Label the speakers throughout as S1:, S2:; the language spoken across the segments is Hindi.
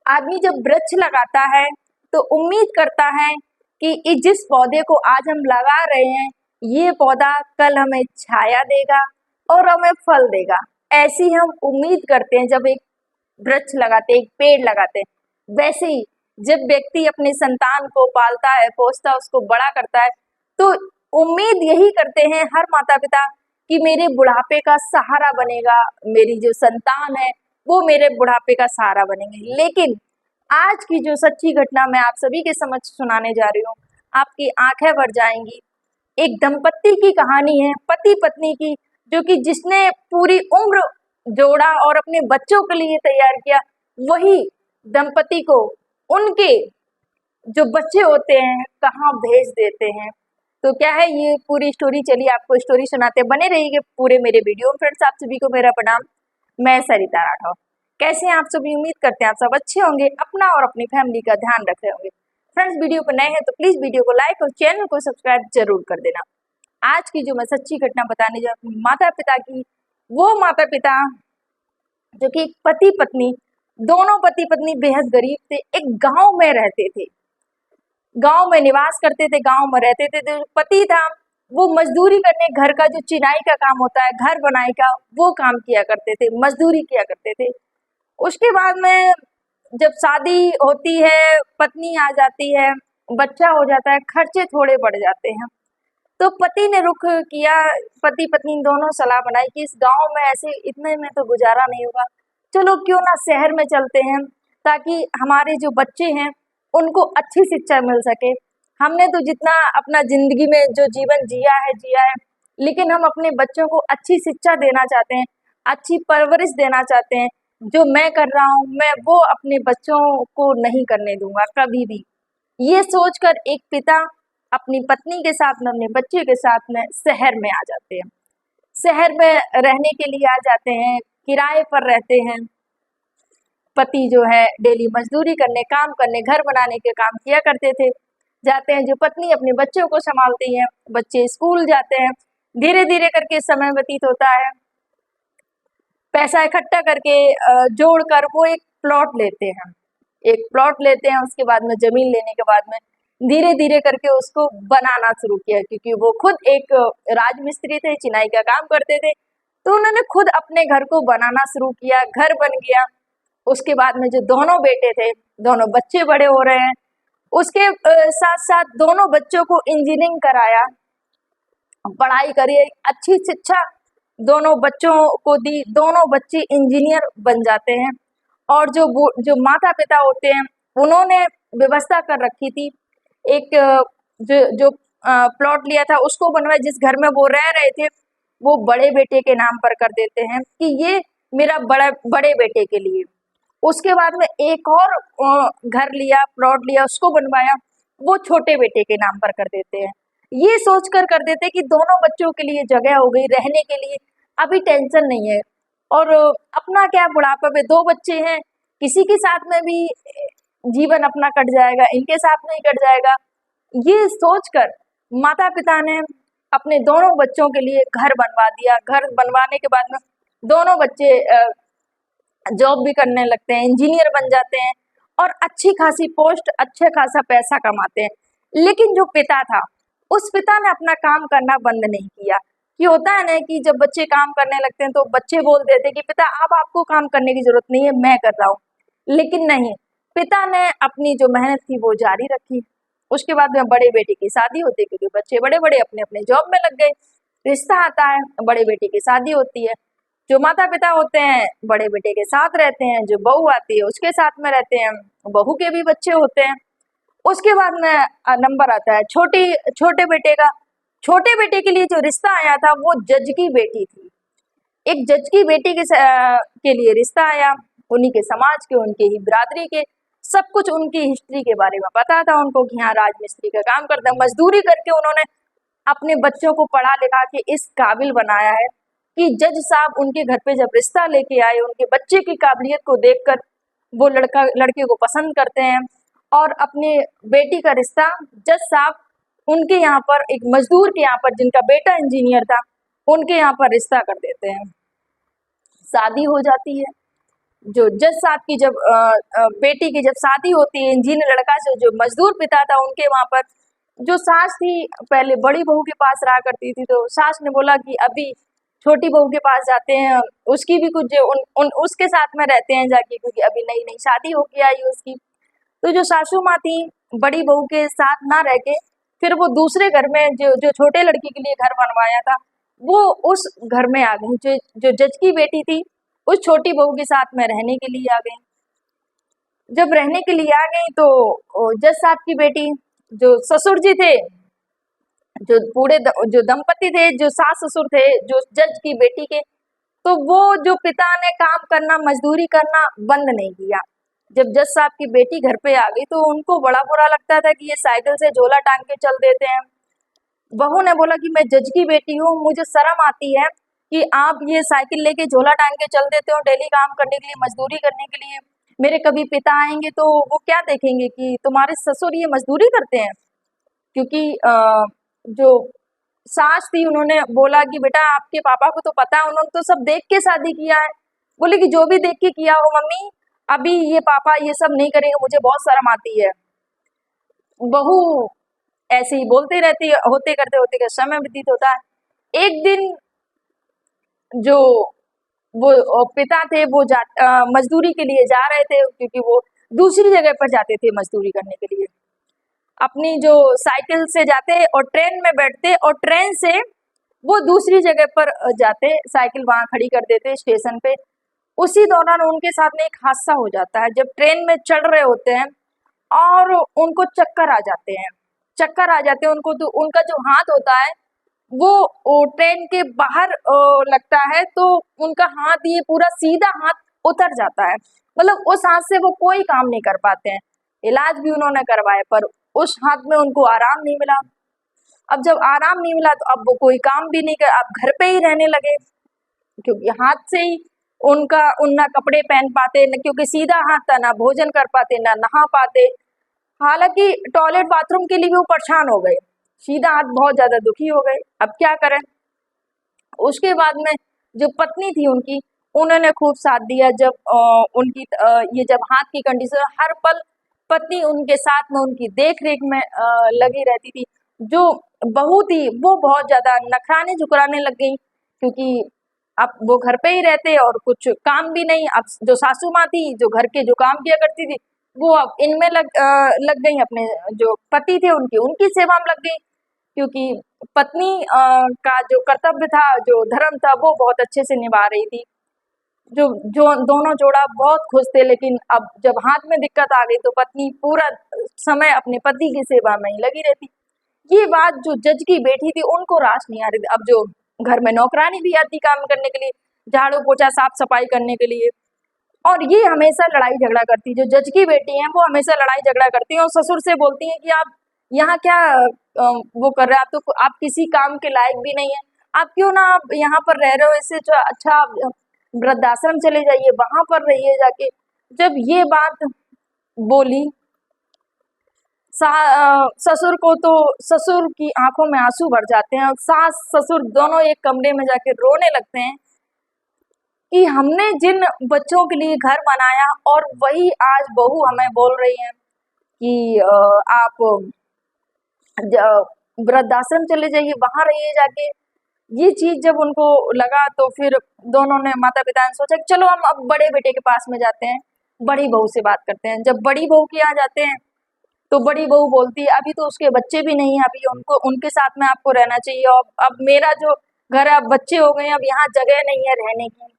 S1: आदमी जब वृक्ष लगाता है तो उम्मीद करता है कि जिस पौधे को आज हम लगा रहे हैं ये पौधा कल हमें छाया देगा और हमें फल देगा। ऐसी हम उम्मीद करते हैं जब एक वृक्ष लगाते हैं, एक पेड़ लगाते हैं। वैसे ही जब व्यक्ति अपने संतान को पालता है, पोसता है, उसको बड़ा करता है तो उम्मीद यही करते हैं हर माता पिता कि मेरे बुढ़ापे का सहारा बनेगा, मेरी जो संतान है वो मेरे बुढ़ापे का सहारा बनेंगे। लेकिन आज की जो सच्ची घटना मैं आप सभी के समक्ष सुनाने जा रही हूँ, आपकी आंखें भर जाएंगी। एक दंपत्ति की कहानी है, पति पत्नी की, जो कि जिसने पूरी उम्र जोड़ा और अपने बच्चों के लिए तैयार किया, वही दंपति को उनके जो बच्चे होते हैं कहाँ भेज देते हैं। तो क्या है ये पूरी स्टोरी, चलिए आपको स्टोरी सुनाते हैं, बने रहिए पूरे मेरे वीडियो। फ्रेंड्स, आप सभी को मेरा प्रणाम, मैं सरिता राठौर। कैसे हैं आप सभी? उम्मीद करते हैं आप सब अच्छे होंगे, अपना और अपनी फैमिली का ध्यान रख रहे होंगे। फ्रेंड्स, वीडियो पर नए हैं तो प्लीज वीडियो को लाइक और चैनल को सब्सक्राइब जरूर कर देना। आज की जो मैं सच्ची घटना बताने जा रही हूँ माता पिता की, वो माता पिता जो कि पति पत्नी, दोनों पति पत्नी बेहद गरीब थे, एक गांव में रहते थे, गांव में निवास करते थे, गांव में रहते थे। जो पति था वो मजदूरी करने, घर का जो चिनाई का काम होता है, घर बनाई का, वो काम किया करते थे, मजदूरी किया करते थे। उसके बाद में जब शादी होती है, पत्नी आ जाती है, बच्चा हो जाता है, खर्चे थोड़े बढ़ जाते हैं, तो पति ने रुख किया, पति पत्नी दोनों सलाह बनाई कि इस गांव में ऐसे इतने में तो गुजारा नहीं होगा, चलो क्यों ना शहर में चलते हैं ताकि हमारे जो बच्चे हैं उनको अच्छी शिक्षा मिल सके। हमने तो जितना अपना जिंदगी में जो जीवन जिया है, लेकिन हम अपने बच्चों को अच्छी शिक्षा देना चाहते हैं, अच्छी परवरिश देना चाहते हैं। जो मैं कर रहा हूँ मैं वो अपने बच्चों को नहीं करने दूंगा कभी भी। ये सोचकर एक पिता अपनी पत्नी के साथ में, अपने बच्चे के साथ में शहर में आ जाते हैं। शहर में रहने के लिए आ जाते हैं, किराए पर रहते हैं। पति जो है डेली मजदूरी करने, काम करने, घर बनाने के काम किया करते थे, जाते हैं। जो पत्नी अपने बच्चों को संभालती है, बच्चे स्कूल जाते हैं। धीरे धीरे करके समय व्यतीत होता है, पैसा इकट्ठा करके जोड़कर वो एक प्लॉट लेते हैं, एक प्लॉट लेते हैं। उसके बाद में जमीन लेने के बाद में धीरे धीरे करके उसको बनाना शुरू किया, क्योंकि वो खुद एक राजमिस्त्री थे, चिनाई का काम करते थे, तो उन्होंने खुद अपने घर को बनाना शुरू किया, घर बन गया। उसके बाद में जो दोनों बेटे थे, दोनों बच्चे बड़े हो रहे हैं, उसके साथ साथ दोनों बच्चों को इंजीनियरिंग कराया, पढ़ाई करी, अच्छी शिक्षा दोनों बच्चों को दी, दोनों बच्चे इंजीनियर बन जाते हैं। और जो माता पिता होते हैं उन्होंने व्यवस्था कर रखी थी, एक जो प्लॉट लिया था उसको बनवाया, जिस घर में वो रह रहे थे वो बड़े बेटे के नाम पर कर देते हैं कि ये मेरा बड़े बेटे के लिए। उसके बाद में एक और घर लिया, प्लॉट लिया, उसको बनवाया, वो छोटे बेटे के नाम पर कर देते हैं। ये सोचकर कर देते हैं कि दोनों बच्चों के लिए जगह हो गई रहने के लिए, अभी टेंशन नहीं है। और अपना क्या, बुढ़ापे में दो बच्चे हैं, किसी के साथ में भी जीवन अपना कट जाएगा, इनके साथ में ही कट जाएगा। ये सोचकर माता पिता ने अपने दोनों बच्चों के लिए घर बनवा दिया। घर बनवाने के बाद में दोनों बच्चे जॉब भी करने लगते हैं, इंजीनियर बन जाते हैं और अच्छी खासी पोस्ट, अच्छे खासा पैसा कमाते हैं। लेकिन जो पिता था, उस पिता ने अपना काम करना बंद नहीं किया। कि होता है ना कि जब बच्चे काम करने लगते हैं तो बच्चे बोल देते हैं कि पिता अब आपको काम करने की जरूरत नहीं है, मैं कर रहा हूँ। लेकिन नहीं, पिता ने अपनी जो मेहनत थी वो जारी रखी। उसके बाद में बड़े बेटे की शादी होती है, क्योंकि बच्चे बड़े बड़े अपने अपने जॉब में लग गए, रिश्ता आता है, बड़े बेटे की शादी होती है। जो माता पिता होते हैं बड़े बेटे के साथ रहते हैं, जो बहू आती है उसके साथ में रहते हैं, बहू के भी बच्चे होते हैं। उसके बाद में नंबर आता है छोटे बेटे का। छोटे बेटे के लिए जो रिश्ता आया था वो जज की बेटी थी, एक जज की बेटी के लिए रिश्ता आया। उन्हीं के समाज के, उनके ही बिरादरी के, सब कुछ उनकी हिस्ट्री के बारे में पता था उनको कि हाँ राजमिस्त्री का काम करता है। मजदूरी करके उन्होंने अपने बच्चों को पढ़ा लिखा के इस काबिल बनाया है कि जज साहब उनके घर पे जब रिश्ता लेके आए, उनके बच्चे की काबिलियत को देखकर वो लड़के को पसंद करते हैं और अपने बेटी का रिश्ता जज साहब उनके यहाँ पर, एक मजदूर के यहाँ पर जिनका बेटा इंजीनियर था, उनके यहाँ पर रिश्ता कर देते हैं। शादी हो जाती है। जो जज साहब की जब बेटी की जब शादी होती है इंजीनियर लड़का से, जो मजदूर पिता था उनके वहां पर जो सास थी पहले बड़ी बहू के पास रहा करती थी, तो सास ने बोला कि अभी छोटी बहू के पास जाते हैं, उसकी भी कुछ जो उसके साथ में रहते हैं जाके, क्योंकि अभी नई नई शादी होके आई उसकी। तो जो सासू माँ थी बड़ी बहू के साथ ना रह के फिर वो दूसरे घर में जो जो छोटे लड़की के लिए घर बनवाया था वो उस घर में आ गई। जो जज की बेटी थी उस छोटी बहू के साथ में रहने के लिए आ गई। जब रहने के लिए आ गई तो जज साहब की बेटी, जो ससुर जी थे, जो जो दंपति थे, जो सास ससुर थे जो जज की बेटी के, तो वो जो पिता ने काम करना मजदूरी करना बंद नहीं किया। जब जज साहब की बेटी घर पे आ गई तो उनको बड़ा बुरा लगता था कि ये साइकिल से झोला टांग के चल देते हैं। बहू ने बोला कि मैं जज की बेटी हूँ, मुझे शर्म आती है कि आप ये साइकिल लेके झोला टांग के चल देते हो डेली काम करने के लिए, मजदूरी करने के लिए। मेरे कभी पिता आएंगे तो वो क्या देखेंगे कि तुम्हारे ससुर ये मजदूरी करते हैं। क्योंकि जो सास थी उन्होंने बोला कि बेटा आपके पापा को तो पता है, उन्होंने तो सब देख के शादी किया है। बोले कि जो भी देख के किया हो मम्मी, अभी ये पापा ये सब नहीं करेंगे, मुझे बहुत शर्म आती है। बहू ऐसे ही बोलते रहती है, होते करते समय व्यतीत होता है। एक दिन जो वो पिता थे वो मजदूरी के लिए जा रहे थे, क्योंकि वो दूसरी जगह पर जाते थे मजदूरी करने के लिए। अपनी जो साइकिल से जाते और ट्रेन में बैठते और ट्रेन से वो दूसरी जगह पर जाते, साइकिल वहां खड़ी कर देते स्टेशन पे। उसी दौरान उनके साथ में एक हादसा हो जाता है। जब ट्रेन में चढ़ रहे होते हैं और उनको चक्कर आ जाते हैं, उनको तो उनका जो हाथ होता है वो ट्रेन के बाहर लगता है, तो उनका हाथ ये पूरा सीधा हाथ उतर जाता है। मतलब उस हाथ से वो कोई काम नहीं कर पाते हैं। इलाज भी उन्होंने करवाया पर उस हाथ में उनको आराम नहीं मिला। अब जब आराम नहीं मिला तो अब वो कोई काम भी नहीं कर, अब घर पे ही रहने लगे, क्योंकि हाथ से ही उनका ना कपड़े पहन पाते न, क्योंकि सीधा हाथ था, ना भोजन कर पाते ना नहा पाते। हालांकि टॉयलेट बाथरूम के लिए भी वो परेशान हो गए, सीधा हाथ बहुत ज्यादा दुखी हो गए। अब क्या करें। उसके बाद में जो पत्नी थी उनकी, उन्होंने खूब साथ दिया। जब उनकी ये जब हाथ की कंडीशन, हर पल पत्नी उनके साथ में उनकी देख रेख में लगी रहती थी। जो बहू थी वो बहुत ज्यादा नखराने झुकराने लग गई, क्योंकि अब वो घर पे ही रहते और कुछ काम भी नहीं। अब जो सासू माँ थी जो घर के जो काम किया करती थी वो अब इनमें लग गई, अपने जो पति थे उनकी उनकी सेवा में लग गई। क्योंकि पत्नी का जो कर्तव्य था, जो धर्म था, वो बहुत अच्छे से निभा रही थी। जो जो दोनों जोड़ा बहुत खुश थे। लेकिन अब जब हाथ में दिक्कत आ गई तो पत्नी पूरा समय अपने पति की सेवा में ही लगी रहती। ये बात जो जज की बेटी थी उनको रास नहीं आ रही थी। अब जो घर में नौकरानी भी आती काम करने के लिए, झाड़ू पोछा साफ सफाई करने के लिए, और ये हमेशा लड़ाई झगड़ा करती। जो जज की बेटी हैं वो हमेशा लड़ाई झगड़ा करती हैं और ससुर से बोलती हैं कि आप यहाँ क्या वो कर रहे हैं, आप तो आप किसी काम के लायक भी नहीं है, आप क्यों ना आप यहाँ पर रह रहे हो, इससे जो अच्छा आप वृद्धाश्रम चले जाइए, वहां पर रहिए जाके। जब ये बात बोली ससुर को, तो ससुर की आंखों में आंसू भर जाते हैं और सास ससुर दोनों एक कमरे में जाके रोने लगते हैं कि हमने जिन बच्चों के लिए घर बनाया और वही आज बहू हमें बोल रही है कि आप वृद्धाश्रम चले जाइए, वहां रहिए जाके। ये चीज जब उनको लगा तो फिर दोनों ने, माता पिता ने सोचा कि चलो हम अब बड़े बेटे के पास में जाते हैं, बड़ी बहू से बात करते हैं। जब बड़ी बहू के यहाँ जाते हैं तो बड़ी बहू बोलती है अभी तो उसके बच्चे भी नहीं है, अभी उनको उनके साथ में आपको रहना चाहिए। और अब मेरा जो घर है, अब बच्चे हो गए, अब यहाँ जगह नहीं है रहने की,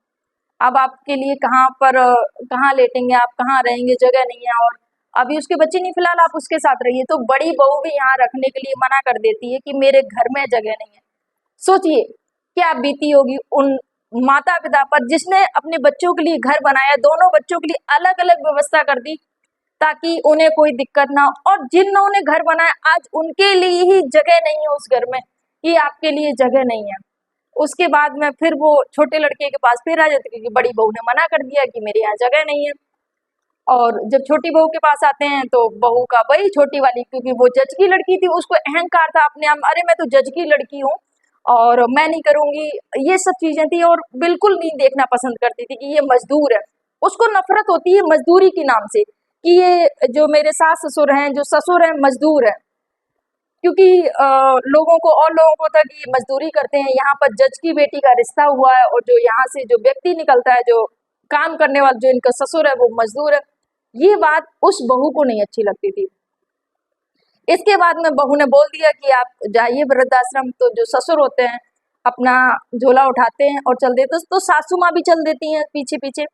S1: अब आपके लिए कहाँ लेटेंगे, आप कहाँ रहेंगे, जगह नहीं है, और अभी उसके बच्चे नहीं, फिलहाल आप उसके साथ रहिए। तो बड़ी बहू भी यहाँ रखने के लिए मना कर देती है कि मेरे घर में जगह नहीं है। सोचिए क्या बीती होगी उन माता पिता पर जिसने अपने बच्चों के लिए घर बनाया, दोनों बच्चों के लिए अलग अलग व्यवस्था कर दी ताकि उन्हें कोई दिक्कत ना हो, और जिन्होंने घर बनाया आज उनके लिए ही जगह नहीं है उस घर में, कि आपके लिए जगह नहीं है। उसके बाद में फिर वो छोटे लड़के के पास फिर आ जाते, क्योंकि बड़ी बहू ने मना कर दिया कि मेरे यहाँ जगह नहीं है। और जब छोटी बहू के पास आते हैं तो बहू का वही छोटी वाली, क्योंकि वो जज की लड़की थी, उसको अहंकार था अपने आप, अरे मैं तो जज की लड़की हूँ और मैं नहीं करूंगी, ये सब चीजें थी। और बिल्कुल नहीं देखना पसंद करती थी कि ये मजदूर है। उसको नफरत होती है मजदूरी के नाम से कि ये जो मेरे सास ससुर हैं, जो ससुर हैं, मजदूर हैं। क्योंकि लोगों को और लोगों को था कि मजदूरी करते हैं। यहाँ पर जज की बेटी का रिश्ता हुआ है और जो यहाँ से जो व्यक्ति निकलता है, जो काम करने वाला, जो इनका ससुर है, वो मजदूर है। ये बात उस बहू को नहीं अच्छी लगती थी। इसके बाद में बहू ने बोल दिया कि आप जाइए वृद्धाश्रम। तो जो ससुर होते हैं अपना झोला उठाते हैं और चल देते, तो सासू माँ भी चल देती हैं पीछे पीछे।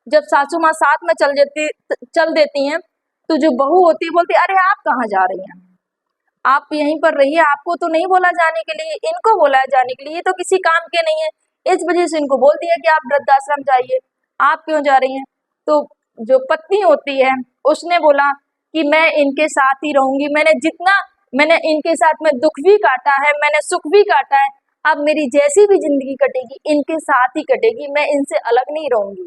S1: जब सासू माँ साथ में चल देती हैं, तो जो बहू होती है बोलती है, अरे आप कहाँ जा रही हैं, आप यहीं पर रहिए, आपको तो नहीं बोला जाने के लिए, इनको बोला है जाने के लिए, ये तो किसी काम के नहीं है। इस वजह से इनको बोल दिया कि आप वृद्धाश्रम जाइए। आप क्यों जा रही हैं? तो जो पत्नी होती है उसने बोला कि मैं इनके साथ ही रहूंगी। मैंने इनके साथ में दुख भी काटा है, मैंने सुख भी काटा है। अब मेरी जैसी भी जिंदगी कटेगी इनके साथ ही कटेगी, मैं इनसे अलग नहीं रहूंगी।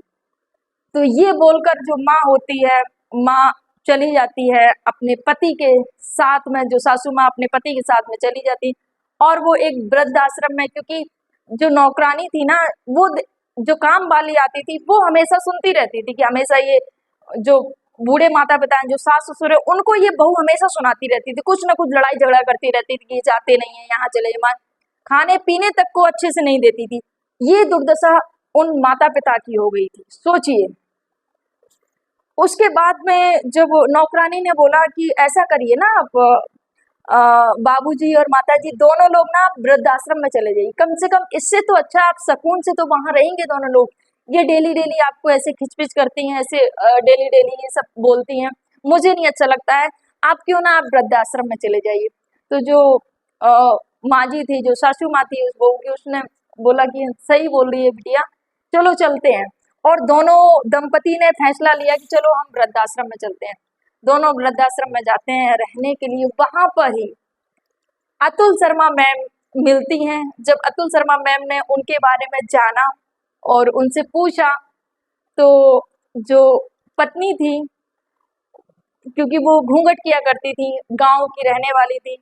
S1: तो ये बोलकर जो माँ होती है, माँ चली जाती है अपने पति के साथ में, जो सासू माँ अपने पति के साथ में चली जाती। और वो एक वृद्धाश्रम में, क्योंकि जो नौकरानी थी ना, वो जो काम वाली आती थी, वो हमेशा सुनती रहती थी कि हमेशा ये जो बूढ़े माता पिता हैं, जो सास ससुर है, उनको ये बहू हमेशा सुनाती रहती थी, कुछ ना कुछ लड़ाई झगड़ा करती रहती थी कि ये जाते नहीं है, यहाँ चले जाए, खाने पीने तक को अच्छे से नहीं देती थी। ये दुर्दशा उन माता पिता की हो गई थी, सोचिए। उसके बाद में जब नौकरानी ने बोला कि ऐसा करिए ना, आप बाबूजी और माताजी दोनों लोग ना आप वृद्धाश्रम में चले जाइए, कम से कम इससे तो अच्छा आप सुकून से तो वहां रहेंगे दोनों लोग। ये डेली डेली आपको ऐसे खिचपिच करती हैं, ऐसे डेली डेली ये सब बोलती हैं, मुझे नहीं अच्छा लगता है। आप क्यों ना आप वृद्धाश्रम में चले जाइए। तो जो माँ जी थी, जो सासू माँ थी उस बहू की, उसने बोला कि सही बोल रही है बिटिया, चलो चलते हैं। और दोनों दंपति ने फैसला लिया कि चलो हम वृद्धाश्रम में चलते हैं। दोनों वृद्धाश्रम में जाते हैं रहने के लिए। वहां पर ही अतुल शर्मा मैम मिलती हैं। जब अतुल शर्मा मैम ने उनके बारे में जाना और उनसे पूछा, तो जो पत्नी थी, क्योंकि वो घूंघट किया करती थी, गांव की रहने वाली थी,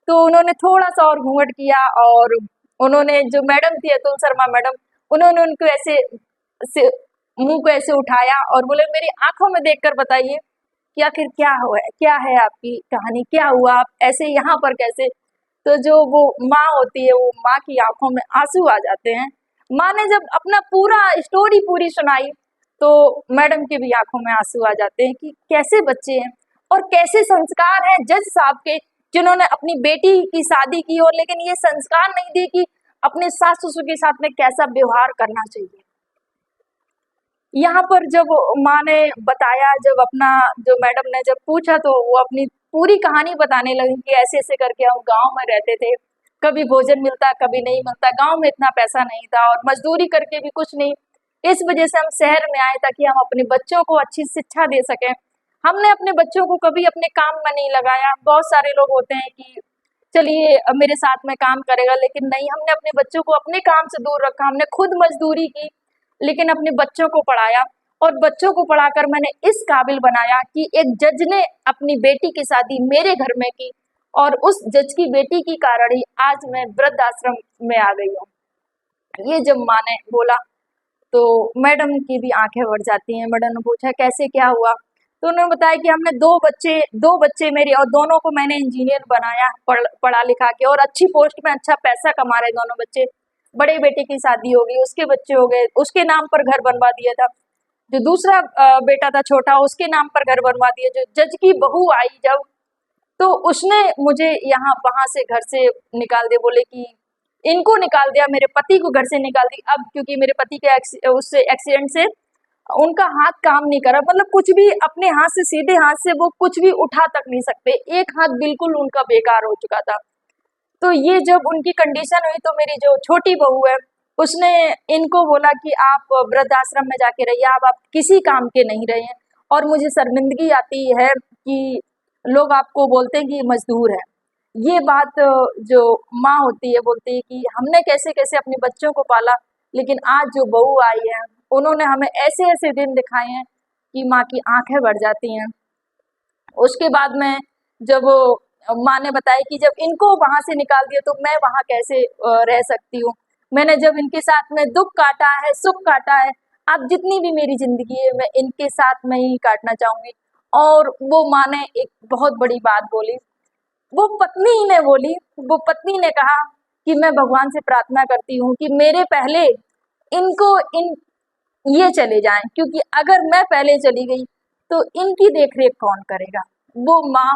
S1: तो उन्होंने थोड़ा सा और घूंघट किया और उन्होंने, जो मैडम थी अतुल शर्मा मैडम, उन्होंने उनको ऐसे मुंह को ऐसे उठाया और बोले, मेरी आंखों में देखकर बताइए कि आखिर क्या हुआ है, क्या है आपकी कहानी, क्या हुआ, आप ऐसे यहाँ पर कैसे। तो जो वो माँ होती है, वो माँ की आंखों में आंसू आ जाते हैं। माँ ने जब अपना पूरा स्टोरी पूरी सुनाई, तो मैडम की भी आंखों में आंसू आ जाते हैं कि कैसे बच्चे हैं और कैसे संस्कार हैं जज साहब के, जिन्होंने अपनी बेटी की शादी की और लेकिन ये संस्कार नहीं दिए कि अपने सास ससुर के साथ में कैसा व्यवहार करना चाहिए। यहाँ पर जब माँ ने बताया, जब अपना जो मैडम ने जब पूछा, तो वो अपनी पूरी कहानी बताने लगी कि ऐसे ऐसे करके हम गांव में रहते थे, कभी भोजन मिलता कभी नहीं मिलता, गांव में इतना पैसा नहीं था और मजदूरी करके भी कुछ नहीं, इस वजह से हम शहर में आए ताकि हम अपने बच्चों को अच्छी शिक्षा दे सकें। हमने अपने बच्चों को कभी अपने काम में नहीं लगाया। बहुत सारे लोग होते हैं कि चलिए मेरे साथ में काम करेगा, लेकिन नहीं, हमने अपने बच्चों को अपने काम से दूर रखा। हमने खुद मजदूरी की लेकिन अपने बच्चों को पढ़ाया और बच्चों को पढ़ाकर मैंने इस काबिल बनाया कि एक जज ने अपनी बेटी की शादी मेरे घर में की और उस जज की बेटी की कारण ही आज मैं वृद्धाश्रम में आ गई हूँ। ये जब माँ ने बोला तो मैडम की भी आंखें भर जाती हैं। मैडम ने पूछा कैसे क्या हुआ, तो उन्होंने बताया कि हमने दो बच्चे मेरे, और दोनों को मैंने इंजीनियर बनाया पढ़ा लिखा के, और अच्छी पोस्ट में अच्छा पैसा कमा रहे दोनों बच्चे। बड़े बेटे की शादी हो गई, उसके बच्चे हो गए, उसके नाम पर घर बनवा दिया था। जो दूसरा बेटा था छोटा, उसके नाम पर घर बनवा दिया। जो जज की बहू आई जब, तो उसने मुझे यहाँ वहां से घर से निकाल दिया, बोले कि इनको निकाल दिया, मेरे पति को घर से निकाल दी। अब क्योंकि मेरे पति के उससे एक्सीडेंट से उनका हाथ काम नहीं करा, मतलब कुछ भी अपने हाथ से, सीधे हाथ से वो कुछ भी उठा तक नहीं सकते, एक हाथ बिल्कुल उनका बेकार हो चुका था। तो ये जब उनकी कंडीशन हुई, तो मेरी जो छोटी बहू है उसने इनको बोला कि आप वृद्धाश्रम में जाके रहिए, आप किसी काम के नहीं रहे हैं। और मुझे शर्मिंदगी आती है कि लोग आपको बोलते हैं कि मजदूर है। ये बात जो माँ होती है बोलती है कि हमने कैसे कैसे अपने बच्चों को पाला, लेकिन आज जो बहू आई है उन्होंने हमें ऐसे ऐसे दिन दिखाए हैं कि माँ की आंखें भर जाती हैं। उसके बाद में जब माँ ने बताया कि जब इनको वहां से निकाल दिया तो मैं वहां कैसे रह सकती हूँ। मैंने जब इनके साथ में दुख काटा है, सुख काटा है, अब जितनी भी मेरी जिंदगी है मैं इनके साथ में ही काटना चाहूंगी। और वो माँ ने एक बहुत बड़ी बात बोली, वो पत्नी ने बोली, वो पत्नी ने कहा कि मैं भगवान से प्रार्थना करती हूँ कि मेरे पहले इनको इन ये चले जाएं, क्योंकि अगर मैं पहले चली गई तो इनकी देखरेख कौन करेगा। वो माँ,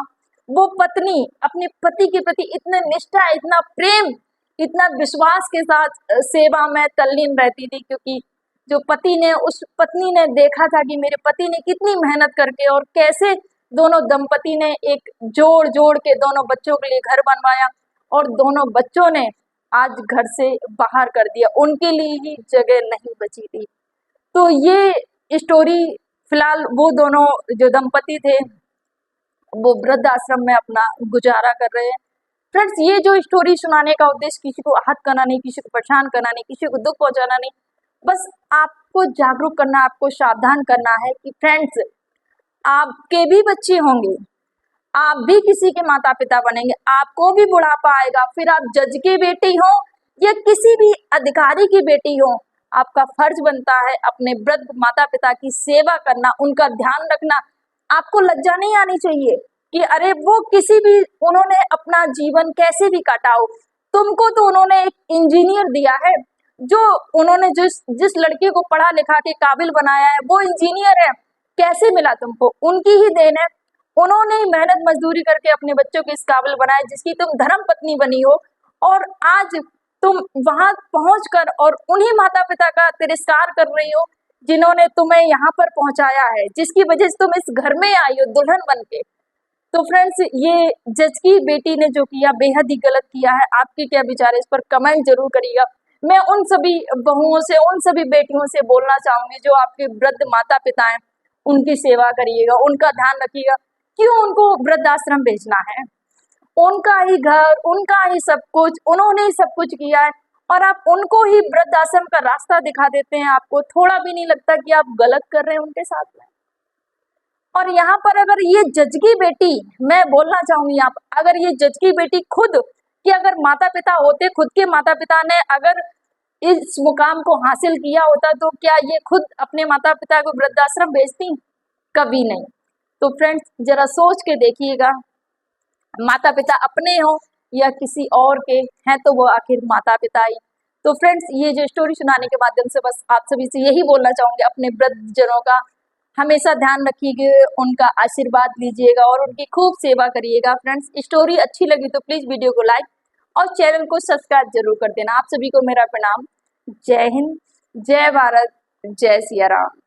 S1: वो पत्नी अपने पति के प्रति इतने निष्ठा, इतना प्रेम, इतना विश्वास के साथ सेवा में तल्लीन रहती थी, क्योंकि जो पति ने, उस पत्नी ने देखा था कि मेरे पति ने कितनी मेहनत करके और कैसे दोनों दंपति ने एक जोड़ जोड़ के दोनों बच्चों के लिए घर बनवाया, और दोनों बच्चों ने आज घर से बाहर कर दिया, उनके लिए ही जगह नहीं बची थी। तो ये स्टोरी फिलहाल वो दोनों जो दंपति थे वो वृद्ध आश्रम में अपना गुजारा कर रहे हैं। फ्रेंड्स, ये जो स्टोरी सुनाने का उद्देश्य किसी को आहत करना नहीं, किसी को परेशान करना नहीं, किसी को दुख पहुंचाना नहीं, बस आपको जागरूक करना, आपको सावधान करना है कि फ्रेंड्स, आपके भी बच्चे होंगे, आप भी किसी के माता पिता बनेंगे, आपको भी बुढ़ापा आएगा, फिर आप जज की बेटी हो या किसी भी अधिकारी की बेटी हो, आपका फर्ज बनता है अपने वृद्ध माता पिता की सेवा करना, उनका ध्यान रखना। आपको लज्जा नहीं आनी चाहिए कि अरे वो किसी भी, उन्होंने अपना जीवन कैसे भी काटा हो, तुमको तो उन्होंने एक इंजीनियर दिया है, जो उन्होंने जिस लड़के को पढ़ा लिखा के काबिल बनाया है वो इंजीनियर है, कैसे मिला तुमको, उनकी ही देन है। उन्होंने ही मेहनत मजदूरी करके अपने बच्चों को इस काबिल बनाया जिसकी तुम धर्म पत्नी बनी हो, और आज तुम वहां पहुंचकर और उन्हीं माता पिता का तिरस्कार कर रही हो जिन्होंने तुम्हें यहाँ पर पहुंचाया है, जिसकी वजह से तुम इस घर में आई हो दुल्हन बन के। तो फ्रेंड्स, ये जज की बेटी ने जो किया बेहद ही गलत किया है। आपके क्या विचार है इस पर कमेंट जरूर करिएगा। मैं उन सभी बहुओं से, उन सभी बेटियों से बोलना चाहूंगी जो आपके वृद्ध माता पिता हैं, उनकी सेवा करिएगा, उनका ध्यान रखिएगा। क्यों उनको वृद्धाश्रम भेजना है? उनका ही घर, उनका ही सब कुछ, उन्होंने ही सब कुछ किया है, और आप उनको ही वृद्धाश्रम का रास्ता दिखा देते हैं। आपको थोड़ा भी नहीं लगता कि आप गलत कर रहे हैं उनके साथ में? और यहाँ पर अगर ये जज की बेटी, मैं बोलना चाहूंगी आप, अगर ये जज की बेटी खुद कि अगर माता पिता होते, खुद के माता पिता ने अगर इस मुकाम को हासिल किया होता, तो क्या ये खुद अपने माता पिता को वृद्धाश्रम भेजती? कभी नहीं। तो फ्रेंड्स, जरा सोच के देखिएगा, माता पिता अपने हो या किसी और के हैं, तो वो आखिर माता पिता ही। तो फ्रेंड्स, ये जो स्टोरी सुनाने के माध्यम से बस आप सभी से यही बोलना चाहूंगी, अपने वृद्धजनों का हमेशा ध्यान रखिएगा, उनका आशीर्वाद लीजिएगा और उनकी खूब सेवा करिएगा। फ्रेंड्स, स्टोरी अच्छी लगी तो प्लीज वीडियो को लाइक और चैनल को सब्सक्राइब जरूर कर देना। आप सभी को मेरा प्रणाम। जय हिंद, जय भारत, जय सिया राम।